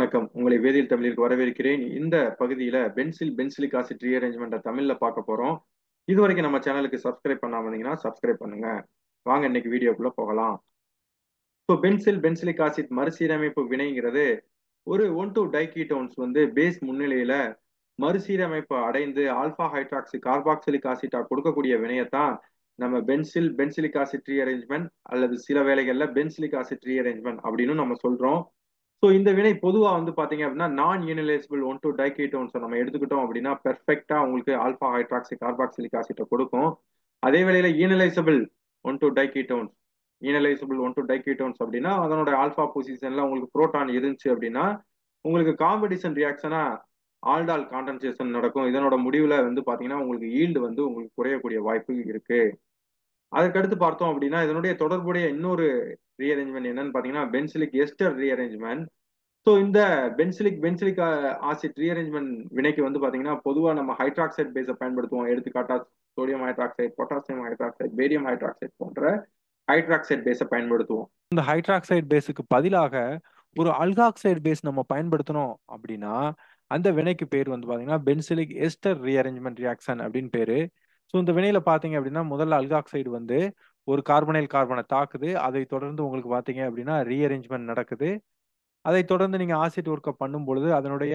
வணக்கம். உங்களை வேதியியல் தமிழிற்கு வரவேற்கிறேன். இந்த பகுதியில பென்சிலிக் ஆசிட் ரீஅரேஞ்ச்மெண்ட்ட தமிழ்ல பார்க்க போறோம். இதுவரைக்கும் நம்ம சேனலுக்கு சப்ஸ்கிரைப் பண்ணாம இருந்தீங்கன்னா, சப்ஸ்கிரைப் பண்ணுங்க. வாங்க இன்னைக்கு வீடியோக்குள்ள போகலாம். பென்சிலிக் ஆசிட் மறுசீரமைப்பு வினைங்கிறது ஒரு 1,2 டைகீட்டோன்ஸ் வந்து பேஸ் முன்னிலையில மறுசீரமைப்பு அடைந்து ஆல்பா ஹைட்ராக்சி கார்பாக்சிலிக் ஆசிட்டா கொடுக்கக்கூடிய வினையத்தான் நம்ம பென்சிலிக் ஆசிட் ரீஅரேஞ்ச்மெண்ட் அல்லது சில வேளைகள்ல பென்சிலிக் ஆசிட் ரீஅரேஞ்ச்மெண்ட் அப்படின்னு நம்ம சொல்றோம். ஸோ இந்த வினை பொதுவா வந்து பாத்தீங்க அப்படின்னா நான் ஈனலைசபிள் 1,2 டைகீட்டோன்ஸை நம்ம எடுத்துக்கிட்டோம் அப்படின்னா பெர்ஃபெக்டா உங்களுக்கு ஆல்பா ஹைட்ராக்சி கார்பாக்சிலிக் ஆசிட்டை கொடுக்கும். அதே வேளையில ஈனலைசபிள் ஒன் டூ டைகீட்டோன்ஸ் அப்படின்னா அதனோட ஆல்பா பொசிஷன்ல உங்களுக்கு புரோட்டான் இருந்துச்சு அப்படின்னா உங்களுக்கு காம்படிஷன் ரியாக்ஷனா ஆல்டால் கான்டென்சேஷன் நடக்கும். இதனோட முடிவுல வந்து பாத்தீங்கன்னா உங்களுக்கு ஈல்டு வந்து உங்களுக்கு குறையக்கூடிய வாய்ப்பு இருக்கு. அதுக்கடுத்து பார்த்தோம் அப்படின்னா இதனுடைய தொடர்புடைய இன்னொரு ரீஅரேஞ்ச்மெண்ட் என்னன்னு பாத்தீங்கன்னா பென்சிலிக் எஸ்டர் ரீஅரேஞ்ச்மெண்ட். ஸோ இந்த பென்சிலிக் ஆசிட் ரீஅரேஞ்ச்மெண்ட் வினைக்கு வந்து பாத்தீங்கன்னா பொதுவா நம்ம ஹைட்ராக்சைடு பேஸை பயன்படுத்துவோம். எடுத்துக்காட்டா sodium hydroxide, potassium hydroxide, barium hydroxide போன்ற ஹைட்ராக்சைடு பேஸை பயன்படுத்துவோம். இந்த ஹைட்ராக்சைடு பேஸுக்கு பதிலாக ஒரு அல்காக்சைடு பேஸ் நம்ம பயன்படுத்தணும் அப்படின்னா அந்த வினைக்கு பேர் வந்து பாத்தீங்கன்னா பென்சிலிக் எஸ்டர் ரீஅரேஞ்ச்மெண்ட் ரியாக்ஷன் அப்படின்னு பேரு. ஸோ இந்த வினையில பாத்தீங்க அப்படின்னா முதல்ல அல்காக்சைடு வந்து ஒரு கார்பனைல் கார்பனை தாக்குது. அதை தொடர்ந்து உங்களுக்கு பாத்தீங்க அப்படின்னா ரீஅரேஞ்ச்மெண்ட் நடக்குது. அதை தொடர்ந்து நீங்க ஆசிட் ஒர்க்கை பண்ணும் பொழுது அதனுடைய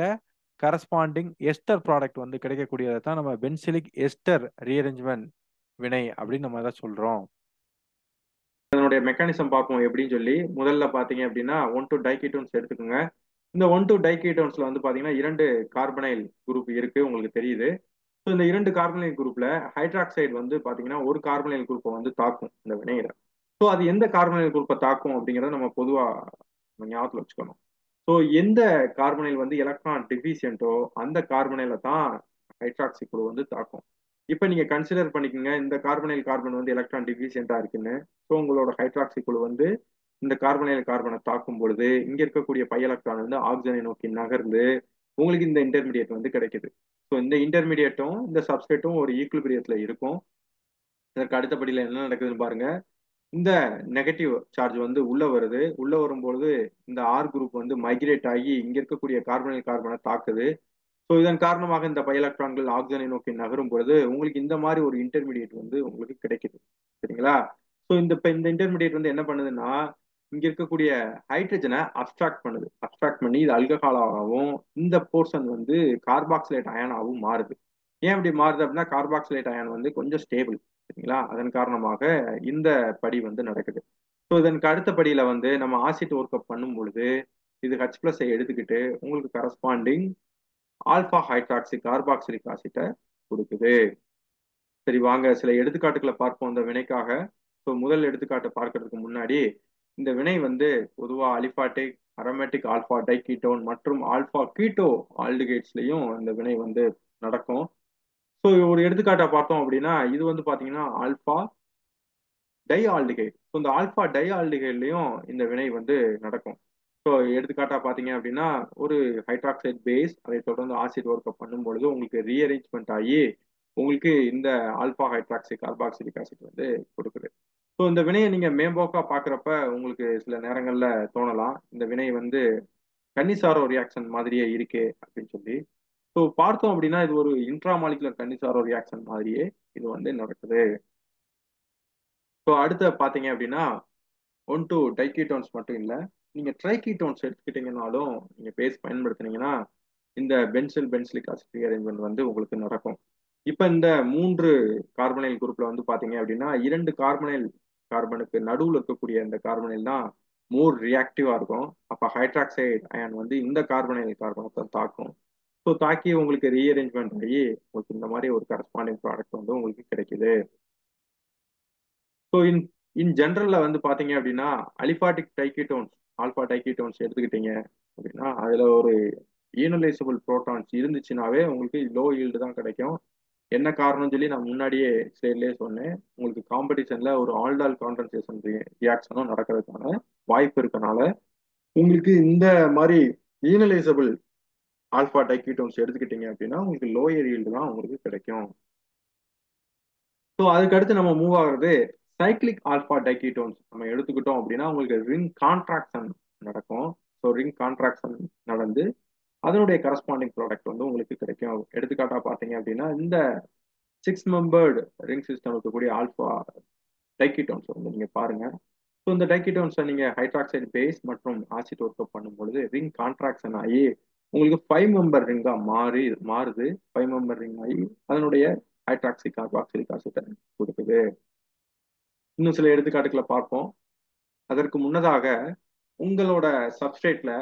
கரஸ்பாண்டிங் எஸ்டர் ப்ராடக்ட் வந்து கிடைக்கக்கூடியதை தான் நம்ம பென்சிலிக் எஸ்டர் ரீஅரேஞ்ச்மெண்ட் வினை அப்படின்னு நம்ம அதை சொல்றோம். அதனுடைய மெக்கானிசம் பார்ப்போம் எப்படின்னு சொல்லி. முதல்ல பாத்தீங்க அப்படின்னா 1,2 டைகீட்டோன்ஸ் எடுத்துக்கோங்க. இந்த 1,2 டைகீட்டோன்ஸ்ல வந்து பாத்தீங்கன்னா 2 கார்பனைல் குரூப் இருக்கு உங்களுக்கு தெரியுது. ஸோ இந்த 2 கார்பனைல் குரூப்ல ஹைட்ராக்சைடு வந்து பாத்தீங்கன்னா ஒரு கார்பனைல் குரூப்பை வந்து தாக்கும் இந்த வினையில. ஸோ அது எந்த கார்பனைல் குரூப்பை தாக்கும் அப்படிங்கிறத நம்ம பொதுவா ஞாபகத்துல வச்சுக்கணும். ஸோ எந்த கார்பனைல் வந்து எலக்ட்ரான் டெஃபிஷியன்ட்டோ அந்த கார்பனைல தான் ஹைட்ராக்சி குழு வந்து தாக்கும். இப்போ நீங்க கன்சிடர் பண்ணிக்கோங்க இந்த கார்பன் வந்து எலக்ட்ரான் டிஃபிஷியன்ட்டா இருக்குன்னு. ஸோ உங்களோட ஹைட்ராக்சி குழு வந்து இந்த கார்பனை தாக்கும் பொழுது இங்க இருக்கக்கூடிய பை எலக்ட்ரான் வந்து ஆக்சிஜனை நோக்கி நகர்ந்து உங்களுக்கு இந்த இன்டர்மீடியட் வந்து கிடைக்குது. ஸோ இந்த இன்டர்மீடியட்டும் இந்த சப்ஸ்ட்ரேட்டும் ஒரு ஈக்குலிபிரியத்துல இருக்கும். இதற்கு அடுத்தபடியில என்ன நடக்குதுன்னு பாருங்க. இந்த நெகட்டிவ் சார்ஜ் வந்து உள்ள வருது. உள்ள வரும்பொழுது இந்த ஆர் குரூப் வந்து மைக்ரேட் ஆகி இங்க இருக்கக்கூடிய கார்பனை தாக்குது. ஸோ இதன் காரணமாக இந்த பை எலக்ட்ரான்கள் ஆக்சிஜனை நோக்கி நகரும் பொழுது உங்களுக்கு இந்த மாதிரி ஒரு இன்டர்மீடியட் வந்து உங்களுக்கு கிடைக்குது. சரிங்களா? ஸோ இந்த இன்டர்மீடியட் வந்து என்ன பண்ணுதுன்னா இங்க இருக்கக்கூடிய ஹைட்ரஜனை அப்ஸ்ட்ராக்ட் பண்ணி இது அல்கஹாலாகவும் இந்த போர்ஷன் வந்து கார்பாக்சிலேட் அயனாகவும் மாறுது. ஏன் இப்படி மாறுது அப்படின்னா கார்பாக்சிலேட் அயன் வந்து கொஞ்சம் ஸ்டேபிள். சரிங்களா? அதன் காரணமாக இந்த படி வந்து நடக்குது. ஸோ இதற்கு அடுத்த படியில வந்து நம்ம ஆசிட் ஒர்க் அப் பண்ணும் பொழுது இது H பிளஸை எடுத்துக்கிட்டு உங்களுக்கு கரஸ்பாண்டிங் ஆல்பா ஹைட்ராக்சி கார்பாக்சிலிக் ஆசிட்டை கொடுக்குது. சரி வாங்க சில எடுத்துக்காட்டுகளை பார்ப்போம் இந்த வினைக்காக. ஸோ முதல் எடுத்துக்காட்டை பார்க்கறதுக்கு முன்னாடி இந்த வினை வந்து பொதுவா அலிபாட்டிக், அரோமேட்டிக் ஆல்பா டைகீட்டோன் மற்றும் ஆல்பா கீட்டோ ஆல்டிகைட்ஸ்லயும் இந்த வினை வந்து நடக்கும். ஸோ ஒரு எடுத்துக்காட்டை பார்த்தோம் அப்படின்னா இது வந்து பாத்தீங்கன்னா ஆல்பா டை ஆல்டிகைட். ஸோ இந்த ஆல்பா டை ஆல்டிகைட்லயும் இந்த வினை வந்து நடக்கும். ஸோ எடுத்துக்காட்டா பாத்தீங்க அப்படின்னா ஒரு ஹைட்ராக்சைடு பேஸ் அதை தொடர்ந்து ஆசிட் ஒர்க் பண்ணும் பொழுது உங்களுக்கு ரீஅரேஞ்ச்மெண்ட் ஆகி உங்களுக்கு இந்த ஆல்பா ஹைட்ராக்சி கார்பாக்சிலிக் ஆசிட் வந்து கொடுக்குது. ஸோ இந்த வினையை நீங்க மேம்போக்கா பாக்குறப்ப உங்களுக்கு சில நேரங்கள்ல தோணலாம் இந்த வினை வந்து கன்னிசாரோ ரியாக்ஷன் மாதிரியே இருக்கே அப்படின்னு சொல்லி. ஸோ பார்த்தோம் அப்படின்னா இது ஒரு இன்ட்ராமாலிகுலர் கன்னிசாரோ ரியாக்ஷன் மாதிரியே இது வந்து நடக்குது. ஸோ அடுத்த பாத்தீங்க அப்படின்னா 1,2 டைகீட்டோன்ஸ் மட்டும் இல்ல நீங்க ட்ரைகீட்டோன்ஸ் எடுத்துக்கிட்டீங்கன்னாலும் நீங்க பேஸ் பயன்படுத்தினீங்கன்னா இந்த பென்சிலிக் ஆசிட் ரீஅரேஞ்ச்மெண்ட் வந்து உங்களுக்கு நடக்கும். இப்ப இந்த 3 கார்பனைல் குரூப்ல வந்து பாத்தீங்க அப்படின்னா 2 கார்பனுக்கு நடுவுல இருக்கக்கூடிய இந்த கார்பனைல் தான் மோர் ரியாக்டிவா இருக்கும். அப்ப ஹைட்ராக்சைடு அயன் வந்து இந்த கார்பனை தாக்கும். ஸோ தாக்கி உங்களுக்கு ரீஅரேஞ்ச்மெண்ட் ஆகி உங்களுக்கு இந்த மாதிரி ஒரு கரஸ்பாண்டிங் ப்ராடக்ட் வந்து உங்களுக்கு கிடைக்குது. ஸோ இன் ஜென்ரல்ல வந்து பாத்தீங்க அப்படின்னா அலிபாட்டிக் டைகீட்டோன்ஸ் ஆல்பா டைகீட்டோன்ஸ் எடுத்துக்கிட்டீங்க அப்படின்னா அதுல ஒரு ஈனலைசபிள் புரோட்டான்ஸ் இருந்துச்சுனாவே உங்களுக்கு லோ ஈல்டு தான் கிடைக்கும். என்ன காரணம் சொல்லி நான் முன்னாடியே ஸ்லைட்லயே சொன்னேன். உங்களுக்கு காம்படிஷன்ல ஒரு ஆல்டால் கான்டென்சேஷன் ரியாக்ஷனும் நடக்கிறதுக்கான வாய்ப்பு இருக்கனால உங்களுக்கு இந்த மாதிரி ஈனலைசபிள் ஆல்பா டைகீட்டோன்ஸ் எடுத்துக்கிட்டீங்க அப்படின்னா உங்களுக்கு லோயர் ஈல்டு தான் உங்களுக்கு கிடைக்கும். ஸோ அதுக்கு அடுத்து நம்ம மூவ் ஆகுறது சைக்ளிக் ஆல்பா டைகீட்டோன்ஸ் நம்ம எடுத்துக்கிட்டோம் அப்படின்னா உங்களுக்கு ரிங் கான்ட்ராக்ஷன் நடக்கும். ஸோ ரிங் கான்ட்ராக்ஷன் நடந்து அதனுடைய கரஸ்பாண்டிங் ப்ராடக்ட் வந்து உங்களுக்கு கிடைக்கும். எடுத்துக்காட்டா பார்த்தீங்க அப்படின்னா இந்த 6 மெம்பர்டு ரிங் சிஸ்டம் இருக்கக்கூடிய ஆல்ஃபா டைக்கீட்டோன்ஸ் வந்து நீங்க பாருங்க. ஸோ இந்த டைக்கீட்டோன்ஸை நீங்க ஹைட்ராக்சைடு பேஸ் மற்றும் ஆசிட் ஒர்க் அப் பண்ணும்பொழுது ரிங் கான்ட்ராக்ஷன் ஆகி உங்களுக்கு 5 மெம்பர் ரிங்கா மாறுது. 5 மெம்பர் ரிங் ஆகி அதனுடைய ஹைட்ராக்சி கார்பாக்சிலிக் ஆசிட்டை கொடுக்குது. இன்னும் சில எடுத்துக்காட்டுகளை பார்ப்போம். அதற்கு முன்னதாக உங்களோட சப்ஸ்ட்ரேட்ல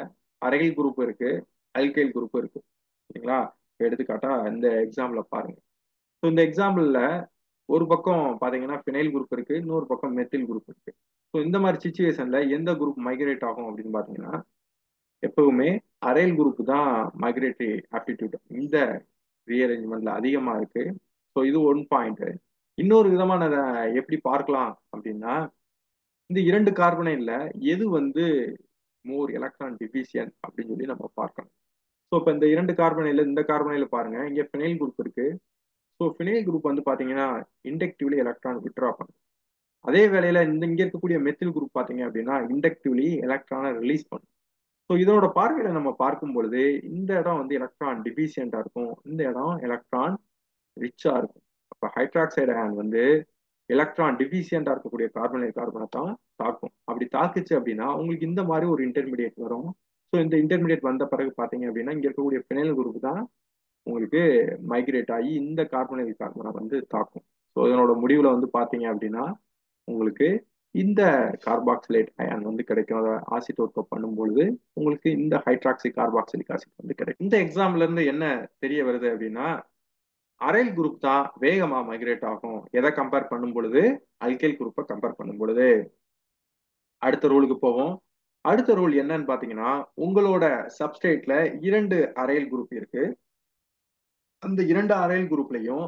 அரைல் குரூப் இருக்கு, அல்கைல் குரூப் இருக்கு, சரிங்களா? எடுத்துக்காட்டா இந்த எக்ஸாம்பிள பாருங்க. ஸோ இந்த எக்ஸாம்பிள்ல ஒரு பக்கம் பாத்தீங்கன்னா ஃபினைல் குரூப் இருக்கு, இன்னொரு பக்கம் மெத்தில் குரூப் இருக்கு. ஸோ இந்த மாதிரி சுச்சுவேஷன்ல எந்த குரூப் மைக்ரேட் ஆகும் அப்படின்னு பாத்தீங்கன்னா எப்பவுமே அரைல் குரூப் தான் மைக்ரேட்டரி ஆப்டிடியூட் இந்த ரீஅரேஞ்ச்மெண்ட்ல அதிகமா இருக்கு. ஸோ இது ஒன் பாயிண்ட். இன்னொரு விதமான எப்படி பார்க்கலாம் அப்படின்னா இந்த 2 கார்பனைல்ல எது வந்து மோர் எலக்ட்ரான் டிஃபிஷியன்ட் அப்படின்னு சொல்லி நம்ம பார்க்கணும். ஸோ இப்போ இந்த 2 கார்பனைல இந்த கார்பனைல பாருங்க, இங்க ஃபினைல் குரூப் இருக்கு. ஸோ ஃபினைல் குரூப் வந்து பாத்தீங்கன்னா இண்டக்டிவ்லி எலக்ட்ரான் வித்ட்ரா பண்ணும். அதே வேளையில இங்க இருக்கக்கூடிய மெத்தில் குரூப் பாத்தீங்க அப்படின்னா இண்டக்டிவ்லி எலக்ட்ரானை ரிலீஸ் பண்ணும். ஸோ இதோட பார்வையில நம்ம பார்க்கும் பொழுது இந்த இடம் வந்து எலக்ட்ரான் டிஃபிஷியண்டா இருக்கும், இந்த இடம் எலக்ட்ரான் ரிச்சா இருக்கும். அப்ப ஹைட்ராக்சைடு அயன் வந்து எலக்ட்ரான் டிஃபிஷியண்டா இருக்கக்கூடிய கார்பனை தான் தாக்கும். அப்படி தாக்குச்சு அப்படின்னா உங்களுக்கு இந்த மாதிரி ஒரு இன்டர்மீடியட் வரும். ஸோ இந்த இன்டர்மீடியட் வந்த பிறகு பாத்தீங்க அப்படின்னா இங்க இருக்கக்கூடிய ஃபினைல் குரூப் தான் உங்களுக்கு மைக்ரேட் ஆகி இந்த கார்பனை வந்து தாக்கும். ஸோ இதனோட முடிவுல வந்து பாத்தீங்க அப்படின்னா உங்களுக்கு இந்த கார்பாக்சிலேட் அயான் வந்து கிடைக்கும். ஆசிட் ஒர்க் பண்ணும் பொழுது உங்களுக்கு இந்த ஹைட்ராக்சி கார்பாக்சிலிக் ஆசிட் வந்து கிடைக்கும். இந்த எக்ஸாம்பிள்ல இருந்து என்ன தெரிய வருது அப்படின்னா அரைல் குரூப் தான் வேகமா மைக்ரேட் ஆகும் எதை கம்பேர் பண்ணும் பொழுது, அல்கைல் குரூப்பை கம்பேர் பண்ணும் பொழுது. அடுத்த ரூலுக்கு போவோம். அடுத்த ரூல் என்னன்னு பாத்தீங்கன்னா உங்களோட சப்ஸ்ட்ரேட்ல 2 அரைல் குரூப் இருக்கு. அந்த 2 அரைல் குரூப்லயும்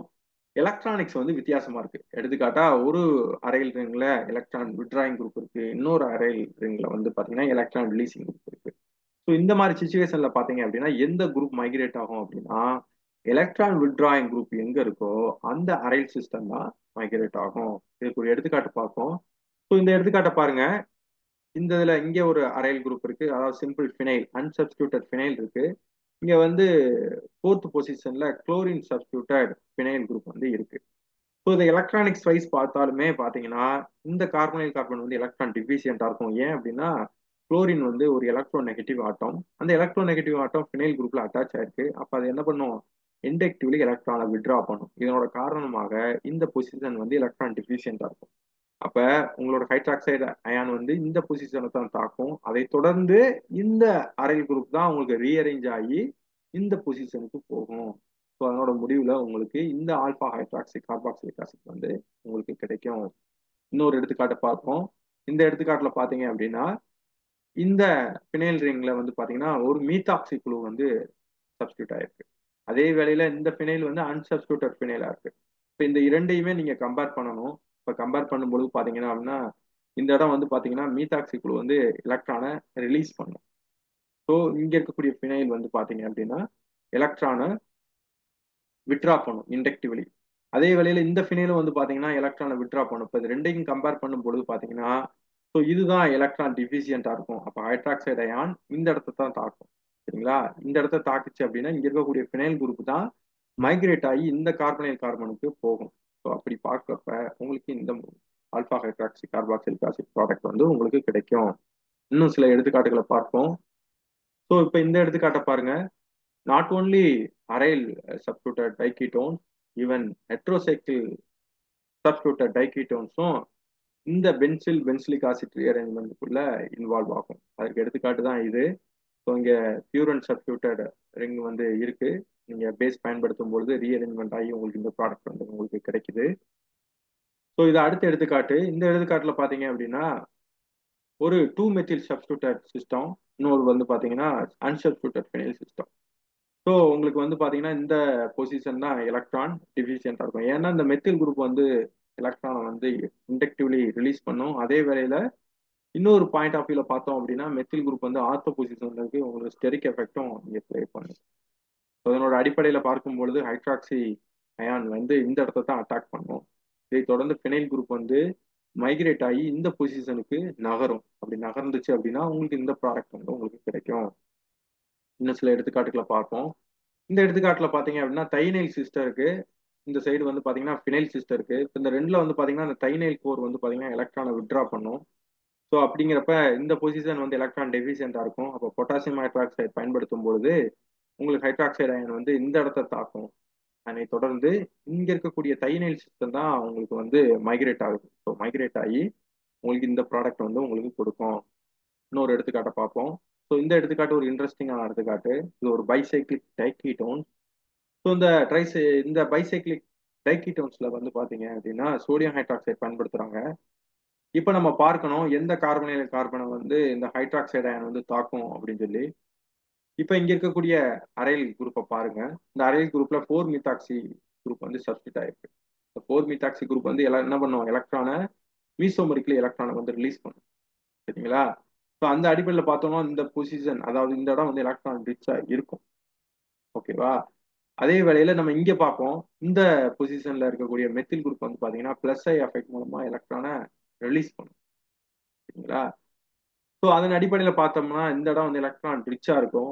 எலக்ட்ரானிக்ஸ் வந்து வித்தியாசமா இருக்கு. எடுத்துக்காட்டா ஒரு அரைல் ரிங்ல எலக்ட்ரான் விட்ராயிங் குரூப் இருக்கு, இன்னொரு அரைல் ரிங்ல வந்து பாத்தீங்கன்னா எலக்ட்ரான் ரிலீசிங் குரூப் இருக்கு. ஸோ இந்த மாதிரி சுச்சுவேஷன்ல பாத்தீங்க அப்படின்னா எந்த குரூப் மைக்ரேட் ஆகும் அப்படின்னா எலக்ட்ரான் விட்ராயிங் குரூப் எங்க இருக்கோ அந்த அரைல் சிஸ்டம் தான் மைக்ரேட் ஆகும். இதுக்கு ஒரு எடுத்துக்காட்டு பார்ப்போம். ஸோ இந்த எடுத்துக்காட்டை பாருங்க. இந்த இதுல இங்க ஒரு அரைல் குரூப் இருக்கு, அதாவது சிம்பிள் ஃபினைல் அன்சப்ஸ்டியூட்டட் ஃபினைல் இருக்கு. இங்க வந்து 4th பொசிஷன்ல குளோரின் சப்ஸ்டியூட்டட் ஃபினைல் குரூப் வந்து இருக்கு. ஸோ இந்த எலக்ட்ரானிக்ஸ் வைஸ் பார்த்தாலுமே பார்த்தீங்கன்னா இந்த கார்பனைல் கார்பன் வந்து எலக்ட்ரான் டிஃபிஷியண்டா இருக்கும். ஏன் அப்படின்னா குளோரின் வந்து ஒரு எலக்ட்ரோ நெகட்டிவ் ஆட்டம், அந்த எலக்ட்ரோ நெகட்டிவ் ஆட்டம் ஃபினைல் குரூப்ல அட்டாச் ஆயிருக்கு. அப்போ அது என்ன பண்ணும், இண்டக்டிவ்லி எலக்ட்ரானை விட்ரா பண்ணும். இதனோட காரணமாக இந்த பொசிஷன் வந்து எலக்ட்ரான் டிஃபிஷியண்டா இருக்கும். அப்ப உங்களோட ஹைட்ராக்சைடு அயான் வந்து இந்த பொசிஷனை தான் தாக்கும். அதை தொடர்ந்து இந்த அரைல் குரூப் தான் உங்களுக்கு ரீஅரேஞ்ச் ஆகி இந்த பொசிஷனுக்கு போகும். ஸோ அதனோட முடிவுல உங்களுக்கு இந்த ஆல்பா ஹைட்ராக்சி கார்பாக்சிலிக் ஆசிட் வந்து உங்களுக்கு கிடைக்கும். இன்னொரு எடுத்துக்காட்டை பார்ப்போம். இந்த எடுத்துக்காட்டுல பாத்தீங்க அப்படின்னா இந்த பினைல் ரிங்ல வந்து பாத்தீங்கன்னா ஒரு மீத்தாக்சி குழு வந்து சப்ஸ்டியூட் ஆயிருக்கு. அதே வேளையில இந்த பினைல் வந்து அன்சப்ஸ்டியூட்டட் பினைலா இருக்கு. இப்போ இந்த இரண்டையுமே நீங்க கம்பேர் பண்ணணும். இப்போ கம்பேர் பண்ணும்பொழுது பாத்தீங்கன்னா அப்படின்னா இந்த இடம் வந்து பாத்தீங்கன்னா மீத்தாக்சி குழு வந்து எலக்ட்ரானை ரிலீஸ் பண்ணும். ஸோ இங்க இருக்கக்கூடிய பினைல் வந்து பாத்தீங்க அப்படின்னா எலக்ட்ரானை விட்ரா பண்ணும் இண்டக்டிவ்லி. அதே வேளையில இந்த ஃபினைலும் வந்து பாத்தீங்கன்னா எலக்ட்ரானை விட்ரா பண்ணும். இப்போ இது ரெண்டையும் கம்பேர் பண்ணும் பொழுது பாத்தீங்கன்னா ஸோ இதுதான் எலக்ட்ரான் டிஃபிஷியண்டா இருக்கும். அப்போ ஹைட்ராக்சைடு அயான் இந்த இடத்த தான் தாக்கும், சரிங்களா? இந்த இடத்த தாக்குச்சு அப்படின்னா இங்க இருக்கக்கூடிய ஃபினைல் குரூப் தான் மைக்ரேட் ஆகி இந்த கார்பனைல் கார்பனுக்கு போகும். ஸோ அப்படி பார்க்கப்ப உங்களுக்கு இந்த alpha hydroxy carboxylic acid product வந்து உங்களுக்கு கிடைக்கும். இன்னும் சில எடுத்துக்காட்டுகளை பார்ப்போம். ஸோ இப்போ இந்த எடுத்துக்காட்டை பாருங்க. not only aryl substituted diketones, even heterocycle substituted diketonesம் இந்த பென்சிலிக் ஆசிட் ரீஅரேஞ்ச்மெண்ட்டுக்குள்ள இன்வால்வ் ஆகும். அதுக்கு எடுத்துக்காட்டு தான் இது. ஸோ இங்க பியூரன் சப்ஸ்டியூட்டட் ரிங் வந்து இருக்கு. நீங்க பேஸ் பயன்படுத்தும் பொழுது ரீஅரேஞ்ச்மெண்ட் ஆகி உங்களுக்கு இந்த ப்ராடக்ட் வந்து உங்களுக்கு கிடைக்குது. ஸோ இது அடுத்த எடுத்துக்காட்டு. இந்த எடுத்துக்காட்டுல பாத்தீங்க அப்படின்னா ஒரு 2 மெத்தில் சப்ஸ்டியூட்டட் சிஸ்டம், இன்னொரு வந்து பாத்தீங்கன்னா அன்சப்ஸ்டியூட்டட் ஃபினைல் சிஸ்டம். ஸோ உங்களுக்கு வந்து பாத்தீங்கன்னா இந்த பொசிஷன் தான் எலக்ட்ரான் டிஃபிஷியண்டா இருக்கும். ஏன்னா இந்த மெத்தில் குரூப் வந்து எலக்ட்ரானை வந்து இண்டக்டிவ்லி ரிலீஸ் பண்ணும். அதே வேளையில இன்னொரு பாயிண்ட் ஆஃப் வியூல பார்த்தோம் அப்படின்னா மெத்தில் குரூப் வந்து ஆர்த்தோ பொசிஷன்ல இருக்கு, உங்களுக்கு ஸ்டெரிக் எஃபெக்டும் இங்கே ப்ளே பண்ணும். அதனோட அடிப்படையில பார்க்கும் பொழுது ஹைட்ராக்சி அயான் வந்து இந்த இடத்த தான் அட்டாக் பண்ணும். இதை தொடர்ந்து ஃபினைல் குரூப் வந்து மைக்ரேட் ஆகி இந்த பொசிஷனுக்கு நகரும். அப்படி நகர்ந்துச்சு அப்படின்னா உங்களுக்கு இந்த ப்ராடக்ட் வந்து உங்களுக்கு கிடைக்கும். இன்னும் சில எடுத்துக்காட்டுகளை பார்ப்போம். இந்த எடுத்துக்காட்டுல பாத்தீங்க அப்படின்னா தைனைல் சிஸ்டருக்கு இந்த சைடு வந்து பாத்தீங்கன்னா ஃபினைல் சிஸ்டருக்கு இந்த ரெண்டுல வந்து பாத்தீங்கன்னா அந்த தைனைல் கோர் வந்து பாத்தீங்கன்னா எலக்ட்ரானை வித்ட்ரா பண்ணும். ஸோ அப்படிங்கிறப்ப இந்த பொசிஷன் வந்து எலக்ட்ரான் டெஃபிஷியண்டா இருக்கும். அப்போ பொட்டாசியம் ஹைட்ராக்சைடு பயன்படுத்தும் பொழுது உங்களுக்கு ஹைட்ராக்சைடு அயன் வந்து இந்த இடத்த தாக்கும். அதை தொடர்ந்து இங்க இருக்கக்கூடிய தைனைல் சிஸ்டம் தான் உங்களுக்கு வந்து மைக்ரேட் ஆகுது. ஸோ மைக்ரேட் ஆகி உங்களுக்கு இந்த ப்ராடக்ட் வந்து உங்களுக்கு கொடுக்கும். இன்னொரு எடுத்துக்காட்டை பார்ப்போம். ஸோ இந்த எடுத்துக்காட்டு ஒரு இன்ட்ரெஸ்டிங்கான எடுத்துக்காட்டு. இது ஒரு பைசைக்ளிக் டைக்கீட்டோன். ஸோ இந்த பைசைக்ளிக் டைக்கீட்டோன்ஸ்ல வந்து பாத்தீங்க அப்படின்னா சோடியம் ஹைட்ராக்சைடு பயன்படுத்துறாங்க. இப்போ நம்ம பார்க்கணும் எந்த கார்பனைல் கார்பனை வந்து இந்த ஹைட்ராக்சைடு அயன் வந்து தாக்கும் அப்படின்னு சொல்லி. இப்போ இங்க இருக்கக்கூடிய அரைல் குரூப்பை பாருங்க. இந்த அரைல் குரூப்ல 4 மீத்தாக்சி குரூப் வந்து சப்ஸ்டிட் ஆயிருக்கு. இந்த 4 மீத்தாக்சி குரூப் வந்து என்ன பண்ணும், எலக்ட்ரானை மீசோமரிக்கலி எலக்ட்ரானை வந்து ரிலீஸ் பண்ணும். சரிங்களா? ஸோ அந்த அடிப்படையில் பார்த்தோம்னா இந்த பொசிஷன், அதாவது இந்த இடம் வந்து எலக்ட்ரான் ரிச்சா இருக்கும். ஓகேவா? அதே வேளையில நம்ம இங்க பார்ப்போம். இந்த பொசிஷன்ல இருக்கக்கூடிய மெத்தில் குரூப் வந்து பாத்தீங்கன்னா பிளஸ் ஐ எஃபெக்ட் மூலமா எலக்ட்ரானை ரிலீஸ் பண்ணும். சரிங்களா? ஸோ அதன் அடிப்படையில் பார்த்தோம்னா இந்த இடம் வந்து எலக்ட்ரான் ரிச்சா இருக்கும்.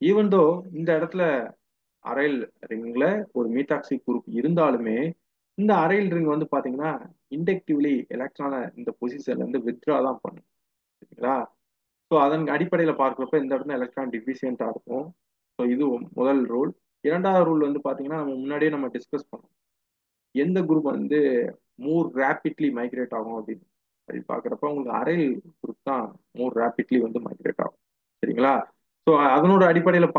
ஈவன் தோ இந்த இடத்துல அரைல் ரிங்ல ஒரு மீத்தாக்சி குரூப் இருந்தாலுமே இந்த அரைல் ரிங் வந்து பாத்தீங்கன்னா இண்டக்டிவ்லி எலக்ட்ரானை இந்த பொசிஷன்ல இருந்து வித்ட்ரா தான் பண்ணும். சரிங்களா? ஸோ அதன் அடிப்படையில் பார்க்குறப்ப இந்த இடத்துல எலக்ட்ரான் டிஃபிஷியண்டா இருக்கும். ஸோ இது முதல் ரூல். இரண்டாவது ரூல் வந்து பாத்தீங்கன்னா நம்ம முன்னாடியே நம்ம டிஸ்கஸ் பண்ணோம். எந்த குரூப் வந்து மோர் ரேபிட்லி மைக்ரேட் ஆகும் அப்படின்னு அப்படி பார்க்குறப்ப உங்களுக்கு அரைல் குரூப் தான் மோர் ரேபிட்லி வந்து மைக்ரேட் ஆகும். சரிங்களா? ஸோ அதனோட அடிப்படையில்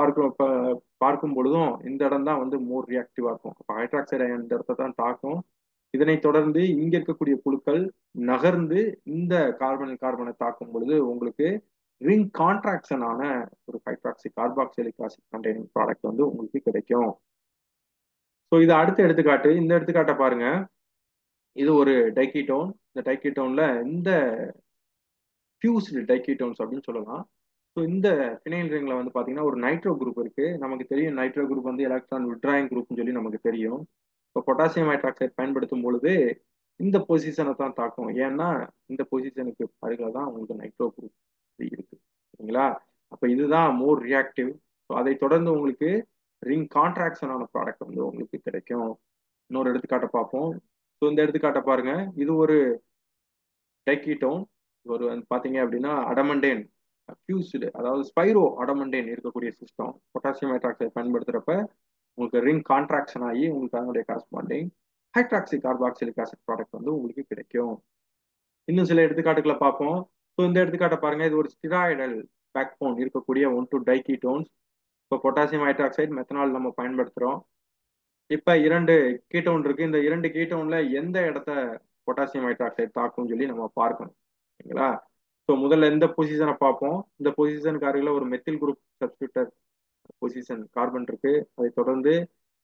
பார்க்கும் பொழுதும் இந்த இடம் தான் வந்து மோர் ரியாக்டிவா இருக்கும். அப்போ ஹைட்ராக்சைடு அயன் இந்த இடத்த தான் தாக்கும். இதனைத் தொடர்ந்து இங்க இருக்கக்கூடிய குழுக்கள் நகர்ந்து இந்த கார்பனை தாக்கும் பொழுது உங்களுக்கு ரிங் கான்ட்ராக்ஷன் ஆன ஒரு hydroxy carboxylic acid containing product வந்து உங்களுக்கு கிடைக்கும். ஸோ இது அடுத்த எடுத்துக்காட்டு. இந்த எடுத்துக்காட்டை பாருங்க. இது ஒரு டைக்கீட்டோன். இந்த டைக்கீட்டோன்ல இந்த ஃபியூஸ்டு டைக்கீட்டோன்ஸ் அப்படின்னு சொல்லலாம். ஸோ இந்த ஃபினைல் ரிங்ல வந்து பாத்தீங்கன்னா ஒரு நைட்ரோ குரூப் இருக்கு. நமக்கு தெரியும் நைட்ரோ குரூப் வந்து எலக்ட்ரான் விட்ராயிங் குரூப்னு சொல்லி நமக்கு தெரியும். இப்போ பொட்டாசியம் ஹைட்ராக்சைடு பயன்படுத்தும் பொழுது இந்த பொசிஷனை தான் தாக்கும். ஏன்னா இந்த பொசிஷனுக்கு அருகில தான் உங்களுக்கு நைட்ரோ குரூப் இருக்கு. சரிங்களா? அப்ப இதுதான் மோர் ரியாக்டிவ். ஸோ அதை தொடர்ந்து உங்களுக்கு ரிங் கான்ட்ராக்ஷன் ஆன ப்ராடக்ட் வந்து உங்களுக்கு கிடைக்கும். இன்னொரு எடுத்துக்காட்டை பார்ப்போம். ஸோ இந்த எடுத்துக்காட்டை பாருங்க. இது ஒரு டைக்கீட்டோன். ஒரு வந்து பாத்தீங்க அப்படின்னா அடமண்டேன் ஃபியூஸ்டு, அதாவது ஸ்பைரோ அடமண்டேன் இருக்கக்கூடிய சிஸ்டம் பொட்டாசியம் ஹைட்ராக்சைடு பயன்படுத்துறப்ப உங்களுக்கு ரிங் கான்ட்ராக்ஷன் ஆகி உங்களுக்கு அதனுடைய காரஸ்பாண்டிங் ஹைட்ராக்சி கார்பாக்சிலிக் ஆசிட் ப்ராடக்ட் வந்து உங்களுக்கு கிடைக்கும். இன்னும் சில எடுத்துக்காட்டுகளை பார்ப்போம். ஸோ இந்த எடுத்துக்காட்டை பாருங்க. இது ஒரு ஸ்டிராய்டல் பேக்போன் இருக்கக்கூடிய 1,2 டைக்கீட்டோன்ஸ். இப்போ பொட்டாசியம் ஹைட்ராக்சைடு மெத்தனால் நம்ம பயன்படுத்துறோம். இப்ப 2 கீட்டோன் இருக்கு. இந்த 2 கீட்டோன்ல எந்த இடத்த பொட்டாசியம் ஹைட்ராக்சைடு தாக்கும்னு சொல்லி நம்ம பார்க்கணும். சரிங்களா? ஸோ முதல்ல இந்த பொசிஷனை பார்ப்போம். இந்த பொசிஷனுக்கு அருகில் ஒரு மெத்தில் குரூப் சப்ஸ்டியூட்டர் பொசிஷன் கார்பன் இருக்கு. அதை தொடர்ந்து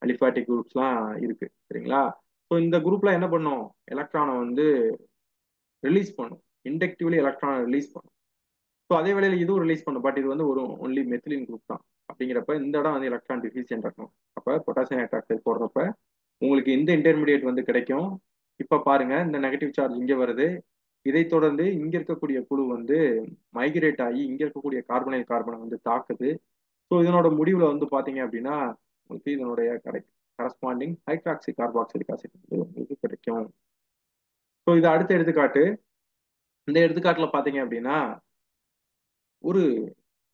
அலிஃபாட்டிக் குரூப்ஸ்லாம் இருக்கு. சரிங்களா? ஸோ இந்த குரூப்ல என்ன பண்ணும், எலக்ட்ரானை வந்து ரிலீஸ் பண்ணும். இண்டக்டிவ்லி எலக்ட்ரானை ரிலீஸ் பண்ணும். ஸோ அதே வேளையில் இதுவும் ரிலீஸ் பண்ணும். பட் இது வந்து ஒரு ஒன்லி மெத்திலின் குரூப் தான். அப்படிங்கிறப்ப இந்த இடம் வந்து எலக்ட்ரான் டிஃபிஷியன்ட் இருக்கும். அப்ப பொட்டாசியம் ஹைட்ராக்சைடு போடுறப்ப உங்களுக்கு இந்த இன்டர்மீடியேட் வந்து கிடைக்கும். இப்ப பாருங்க, இந்த நெகட்டிவ் சார்ஜ் இங்க வருது. இதை தொடர்ந்து இங்க இருக்கக்கூடிய குழு வந்து மைக்ரேட் ஆகி இங்க இருக்கக்கூடிய கார்பனைல் கார்பனை வந்து தாக்குது. ஸோ இதனோட முடிவுல வந்து பாத்தீங்க அப்படின்னா உங்களுக்கு இதனுடைய கரஸ்பாண்டிங் ஹைட்ராக்சி கார்பாக்சிலிக் ஆசிட் வந்து உங்களுக்கு கிடைக்கும். ஸோ இது அடுத்த எடுத்துக்காட்டு. இந்த எடுத்துக்காட்டுல பாத்தீங்க அப்படின்னா ஒரு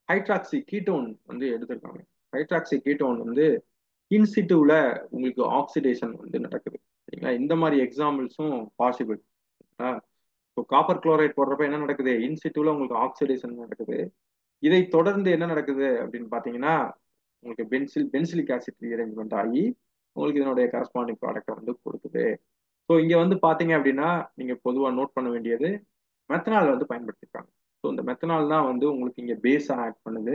ஹைட்ராக்சி கீட்டோன் வந்து எடுத்திருக்காங்க. ஹைட்ராக்சி கீட்டோன் வந்து இன்சிட்டிவ்ல உங்களுக்கு ஆக்சிடேஷன் வந்து நடக்குது. சரிங்களா? இந்த மாதிரி எக்ஸாம்பிள்ஸும் பாசிபிள். இப்போ காப்பர் குளோரைட் போடுறப்ப என்ன நடக்குது, இன்சிட்டிவ்ல உங்களுக்கு ஆக்சிடேஷன் நடக்குது. இதை தொடர்ந்து என்ன நடக்குது அப்படின்னு பாத்தீங்கன்னா உங்களுக்கு பென்சிலிக் ஆசிட் ரீஅரேஞ்ச்மெண்ட் ஆகி உங்களுக்கு இதனுடைய கரஸ்பாண்டிங் ப்ராடக்டை வந்து கொடுக்குது. ஸோ இங்க வந்து பாத்தீங்க அப்படின்னா நீங்க பொதுவாக நோட் பண்ண வேண்டியது மெத்தனால் வந்து பயன்படுத்திருக்காங்க. ஸோ இந்த மெத்தனால் தான் வந்து உங்களுக்கு இங்க பேஸா ஆக்ட் பண்ணுது.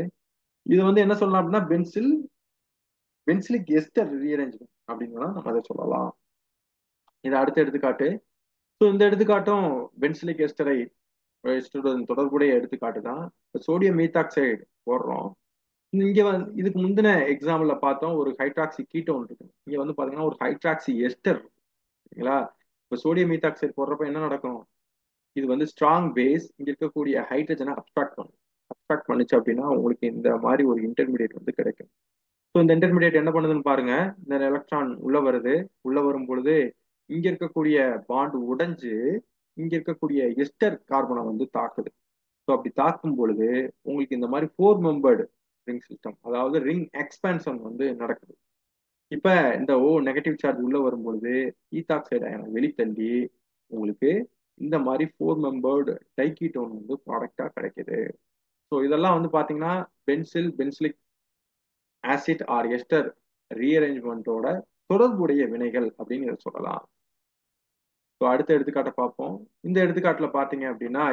இது வந்து என்ன சொல்லலாம் அப்படின்னா பென்சிலிக் எஸ்டர் ரீஅரேஞ்ச்மெண்ட் அப்படின்னு நம்ம அதை சொல்லலாம். இது அடுத்த எடுத்துக்காட்டு. ஸோ இந்த எடுத்துக்காட்டும் பென்சிலிக் எஸ்டரை தொடர்புடைய எடுத்துக்காட்டு தான். சோடியம் மீத்தாக்சைடு போடுறோம். இங்க வந்து இதுக்கு முந்தின எக்ஸாம்பிள்ல பார்த்தோம் ஒரு ஹைட்ராக்சி கீட்டோன் இருக்கு. இங்க வந்து பாத்தீங்கன்னா ஒரு ஹைட்ராக்சி எஸ்டர். சரிங்களா? இப்போ சோடியம் ஈத்தாக்சைடு போடுறப்ப என்ன நடக்கும்? இது வந்து ஸ்ட்ராங் பேஸ் இங்க இருக்கக்கூடிய ஹைட்ரஜனை அப்ட்ராக்ட் பண்ணும். அப்ட்ராக்ட் பண்ணுச்சு அப்படின்னா உங்களுக்கு இந்த மாதிரி ஒரு இன்டர்மீடியட் வந்து கிடைக்கும். ஸோ இந்த இன்டர்மீடியட் என்ன பண்ணுதுன்னு பாருங்க. இந்த எலக்ட்ரான் உள்ள வருது. உள்ள வரும் பொழுது இங்க இருக்கக்கூடிய பாண்ட் உடைஞ்சு இங்க இருக்கக்கூடிய எஸ்டர் கார்பனை வந்து தாக்குது. ஸோ அப்படி தாக்கும் பொழுது உங்களுக்கு இந்த மாதிரி ஃபோர் மெம்பர்டு ரிங் சிஸ்டம், அதாவது ரிங் எக்ஸ்பான்ஷன் வந்து நடக்குது. இப்ப இந்த நெகட்டிவ் சார்ஜ் உள்ள வரும் பொழுது ஈத்தாக்சைடு அயனை வெளித்தள்ளி உங்களுக்கு இந்த மாதிரி ஃபோர் மெம்பர்டு டைக்கீட்டோன் வந்து ப்ராடக்டா கிடைக்குது. ஸோ இதெல்லாம் வந்து பாத்தீங்கன்னா பென்சிலிக் ஆசிட் ஆர் எஸ்டர் ரீஅரேஞ்ச்மெண்ட்டோட தொடர்புடைய வினைகள் அப்படின்னு இதை சொல்லலாம். ஸோ அடுத்த எடுத்துக்காட்டை பார்ப்போம். இந்த எடுத்துக்காட்டுல பாத்தீங்க அப்படின்னா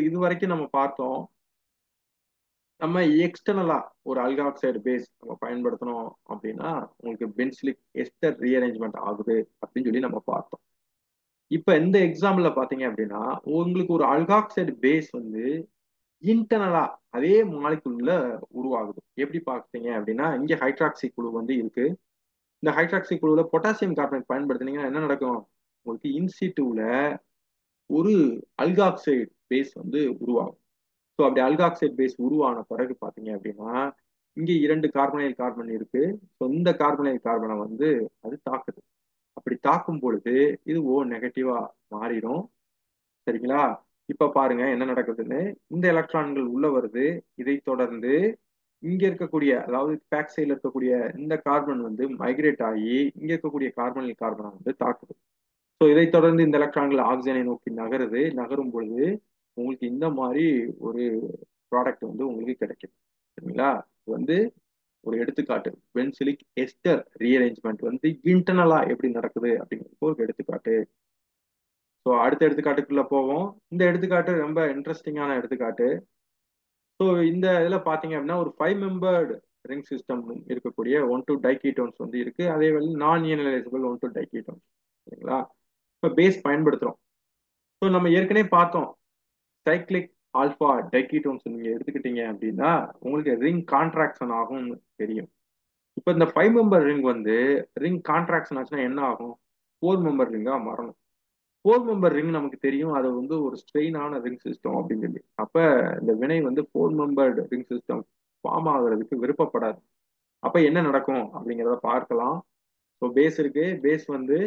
இது வரைக்கும் நம்ம பார்த்தோம். நம்ம எக்ஸ்டர்னலா ஒரு அல்காக்சைடு பேஸ் நம்ம பயன்படுத்தணும் அப்படின்னா உங்களுக்கு பென்சிலிக் எஸ்டர் ரீஅரேஞ்ச்மெண்ட் ஆகுது அப்படின்னு சொல்லி நம்ம பார்த்தோம். இப்ப இந்த எக்ஸாம்பிள்ல பாத்தீங்க அப்படின்னா உங்களுக்கு ஒரு அல்காக்சைடு பேஸ் வந்து இன்டர்னலா அதே மாலிகுல்ல உருவாகுது. எப்படி பார்த்தீங்க அப்படின்னா இங்க ஹைட்ராக்சி குழு வந்து இருக்கு. இந்த ஹைட்ராக்சி குழுவுல பொட்டாசியம் கார்பனேட் பயன்படுத்தினீங்கன்னா என்ன நடக்கும்? உங்களுக்கு இன்சிட்டுல ஒரு அல்காக்சைடு பேஸ் வந்து உருவாகும். ஸோ அப்படி அல்காக்சைடு பேஸ் உருவான பிறகு பார்த்தீங்க அப்படின்னா இங்கே 2 கார்பனைல் கார்பன் இருக்கு. ஸோ இந்த கார்பனைல் கார்பனை வந்து அது தாக்குது. அப்படி தாக்கும் பொழுது இது நெகட்டிவா மாறிடும். சரிங்களா? இப்ப பாருங்க என்ன நடக்குதுன்னு. இந்த எலக்ட்ரான்கள் உள்ள வருது. இதை தொடர்ந்து இங்க இருக்கக்கூடிய, அதாவது பேக் சைடுல இருக்கக்கூடிய இந்த கார்பன் வந்து மைக்ரேட் ஆகி இங்க இருக்கக்கூடிய கார்பனைல் கார்பனை வந்து தாக்குது. ஸோ இதை தொடர்ந்து இந்த எலக்ட்ரான்கள் ஆக்சிஜனை நோக்கி நகருது. நகரும் பொழுது உங்களுக்கு இந்த மாதிரி ஒரு ப்ராடக்ட் வந்து உங்களுக்கு கிடைக்குது. சரிங்களா? இது வந்து ஒரு எடுத்துக்காட்டு. பென்சிலிக் எஸ்டர் ரீஅரேஞ்ச்மெண்ட் வந்து இன்டர்னலா எப்படி நடக்குது அப்படிங்கிறது ஒரு எடுத்துக்காட்டு. ஸோ அடுத்த எடுத்துக்காட்டுக்குள்ள போவோம். இந்த எடுத்துக்காட்டு ரொம்ப இன்ட்ரெஸ்டிங்கான எடுத்துக்காட்டு. ஸோ இந்த இதுல பாத்தீங்க அப்படின்னா ஒரு 5 மெம்பர்டு ரிங் சிஸ்டம் இருக்கக்கூடிய 1,2 டைகீட்டோன்ஸ் வந்து இருக்கு. அதே வேளை நான் இயனலைசபிள் 1,2 டைகீட்டோன்ஸ். சரிங்களா? இப்போ பேஸ் பயன்படுத்துறோம். ஸோ நம்ம ஏற்கனவே பார்த்தோம் சைக்ளிக் ஆல்பா டைகீட்டோன்ஸ் நீங்க எடுத்துக்கிட்டீங்க அப்படின்னா உங்களுக்கு ரிங் கான்ட்ராக்ஷன் ஆகும்னு தெரியும். இப்போ இந்த 5 மெம்பர் ரிங் வந்து ரிங் கான்ட்ராக்ஷன் ஆச்சுன்னா என்ன ஆகும்? 4 மெம்பர் ரிங்கா மாறணும். 4 மெம்பர் ரிங் நமக்கு தெரியும் அது வந்து ஒரு ஸ்ட்ரெயினான ரிங் சிஸ்டம் அப்படின்னு சொல்லி. அப்ப இந்த வினை வந்து 4 மெம்பர்டு ரிங் சிஸ்டம் ஃபார்ம் ஆகுறதுக்கு விருப்பப்படாது. அப்ப என்ன நடக்கும் அப்படிங்கிறத பார்க்கலாம். ஸோ பேஸ் இருக்கு. பேஸ் வந்து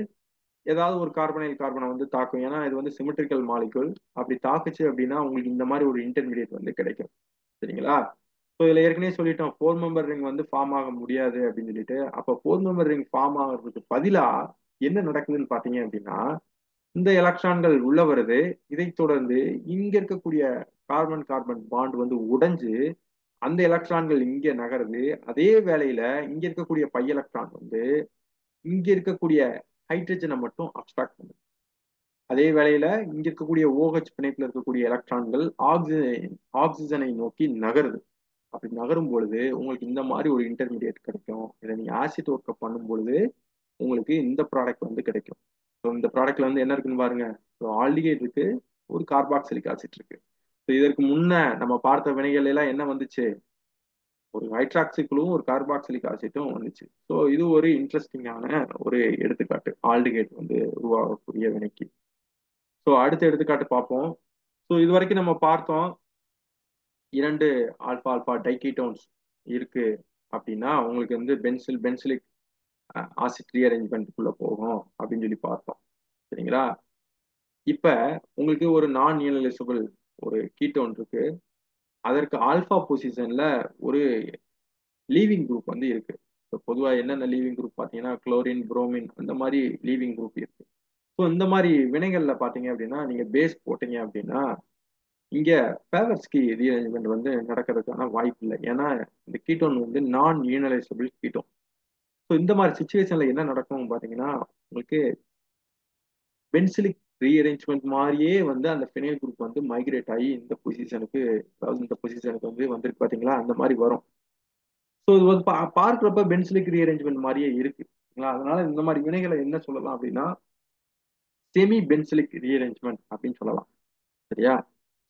ஏதாவது ஒரு கார்பனைல் கார்பனை வந்து தாக்கும். ஏன்னா இது வந்து சிமெட்ரிக்கல் மாலிகுல். அப்படி தாக்குச்சு அப்படின்னா உங்களுக்கு இந்த மாதிரி ஒரு இன்டர்மீடியட் வந்து கிடைக்கும். சரிங்களா? ஸோ இதுல ஏற்கனவே சொல்லிட்டோம் 4 மெம்பர் ரிங் வந்து ஃபார்ம் ஆக முடியாது அப்படின்னு சொல்லிட்டு. அப்போ 4 மெம்பர் ரிங் ஃபார்ம் ஆகிறதுக்கு பதிலா என்ன நடக்குதுன்னு பாத்தீங்க அப்படின்னா இந்த எலக்ட்ரான்கள் உள்ள வருது. இதை தொடர்ந்து இங்க இருக்கக்கூடிய கார்பன் கார்பன் பாண்ட் வந்து உடைஞ்சு அந்த எலக்ட்ரான்கள் இங்க நகருது. அதே வேளையில இங்க இருக்கக்கூடிய பை எலக்ட்ரான் வந்து இங்க இருக்கக்கூடிய ஹைட்ரஜனை மட்டும் அப்ஸ்ட்ராக்ட் பண்ணுது. அதே வேளையில இங்க இருக்கக்கூடிய OH பிணைப்புல இருக்கக்கூடிய எலக்ட்ரான்கள் ஆக்சிஜனை நோக்கி நகருது. அப்படி நகரும் பொழுது உங்களுக்கு இந்த மாதிரி ஒரு இன்டர்மீடியட் கிடைக்கும். இதை நீங்க ஆசிட் ஒர்க்கை பண்ணும் பொழுது உங்களுக்கு இந்த ப்ராடக்ட் வந்து கிடைக்கும். ஸோ இந்த ப்ராடக்ட்ல வந்து என்ன இருக்குன்னு பாருங்க. ஸோ ஆல்டிகைட் இருக்கு, ஒரு கார்பாக்சிலிக் ஆசிட் இருக்கு. ஸோ இதற்கு முன்ன நம்ம பார்த்த வினைகள் எல்லாம் என்ன வந்துச்சு? ஒரு ஹைட்ராக்சி குழுவும் ஒரு கார்பாக்சிலிக் ஆசிட்டும் வந்துச்சு. ஸோ இது ஒரு இன்ட்ரெஸ்டிங்கான ஒரு எடுத்துக்காட்டு ஆல்டிகைட் வந்து உருவாகக்கூடிய வினைக்கு. ஸோ அடுத்த எடுத்துக்காட்டு பார்ப்போம். ஸோ இது வரைக்கும் நம்ம பார்த்தோம் 2 ஆல்பா ஆல்பா டைகீட்டோன்ஸ் இருக்கு அப்படின்னா உங்களுக்கு வந்து பென்சிலிக் ஆசிட் ரீஅரேஞ்ச்மெண்ட்டுக்குள்ள போகும் அப்படின்னு சொல்லி பார்த்தோம். சரிங்களா? இப்ப உங்களுக்கு ஒரு நான் நியூனலைசபிள் ஒரு கீட்டோன் இருக்கு. அதற்கு ஆல்பா பொசிஷன்ல ஒரு லீவிங் குரூப் வந்து இருக்கு. பொதுவா என்னென்ன லீவிங் குரூப் பாத்தீங்கன்னா குளோரின், புரோமின் அந்த மாதிரி லீவிங் குரூப் இருக்கு. ஸோ இந்த மாதிரி வினைகள்ல பாத்தீங்க அப்படின்னா நீங்க பேஸ் போட்டீங்க அப்படின்னா இங்க ஃபேவர்ஸ்கி ரீஅரேஞ்ச்மெண்ட் வந்து நடக்கிறதுக்கான வாய்ப்பு இல்லை. ஏன்னா இந்த கீட்டோன் வந்து நான் நியூனலைசபிள் கீட்டோன். ஸோ இந்த மாதிரி சுச்சுவேஷன்ல என்ன நடக்கும் பாத்தீங்கன்னா உங்களுக்கு பென்சிலிக் ரீஅரேஞ்ச்மெண்ட் மாதிரியே வந்து அந்த ஃபினைல் குரூப் வந்து மைக்ரேட் ஆகி இந்த பொசிஷனுக்கு, அதாவது இந்த பொசிஷனுக்கு வந்து வந்திருக்கு பாத்தீங்களா, அந்த மாதிரி வரும். ஸோ இது வந்து பார்க்குறப்ப பென்சிலிக் ரீஅரேஞ்ச்மெண்ட் மாதிரியே இருக்கு. அதனால இந்த மாதிரி வினைகளை என்ன சொல்லலாம் அப்படின்னா செமி பென்சிலிக் ரீஅரேஞ்ச்மெண்ட் அப்படின்னு சொல்லலாம். சரியா?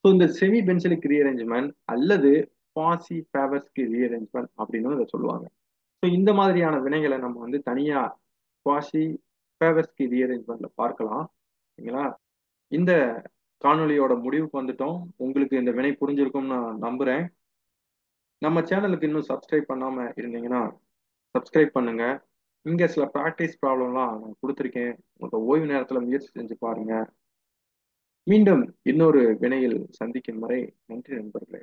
ஸோ இந்த செமி பென்சிலிக் ரீஅரேஞ்ச்மெண்ட் அல்லது பாசி ஃபேவர்ஸ்கி ரீஅரேஞ்ச்மெண்ட் அப்படின்னு இதை சொல்லுவாங்க. ஸோ இந்த மாதிரியான வினைகளை நம்ம வந்து தனியா குவாசி ஃபேவர்ஸ்கி ரீஅரேஞ்ச்மெண்ட்ல பார்க்கலாம். சரிங்களா? இந்த காணொளியோட முடிவுக்கு வந்துட்டோம். உங்களுக்கு இந்த வினை புரிஞ்சிருக்கும்னு நான் நம்புறேன். நம்ம சேனலுக்கு இன்னும் சப்ஸ்கிரைப் பண்ணாம இருந்தீங்கன்னா சப்ஸ்கிரைப் பண்ணுங்க. இங்க சில பிராக்டிஸ் ப்ராப்ளம்லாம் நான் கொடுத்துருக்கேன். உங்க ஓய்வு நேரத்துல முயற்சி செஞ்சு பாருங்க. மீண்டும் இன்னொரு வினையில் சந்திக்கும் வரை நன்றி நண்பர்களே.